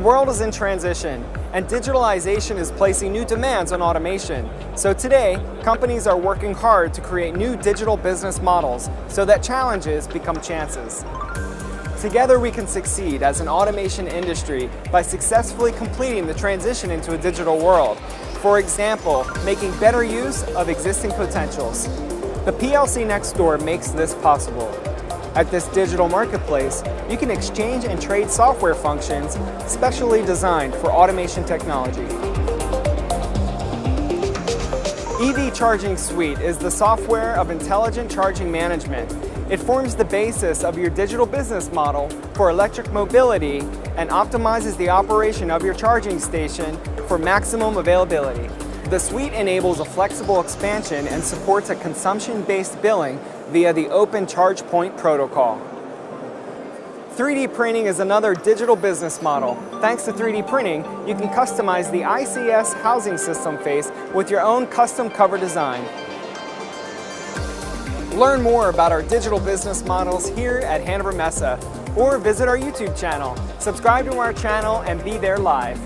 world is in transition, and digitalization is placing new demands on automation. So today, companies are working hard to create new digital business models so that challenges become chances. Together we can succeed as an automation industry by successfully completing the transition into a digital world. For example, making better use of existing potentials. The PLCnext Store makes this possible. At this digital marketplace, you can exchange and trade software functions specially designed for automation technology. EV Charging Suite is the software of intelligent charging management. It forms the basis of your digital business model for electric mobility and optimizes the operation of your charging station for maximum availability. The suite enables a flexible expansion and supports a consumption-based billing via the Open Charge Point protocol. 3D printing is another digital business model. Thanks to 3D printing, you can customize the ICS housing system face with your own custom cover design. Learn more about our digital business models here at Hannover Messe, or visit our YouTube channel. Subscribe to our channel and be there live.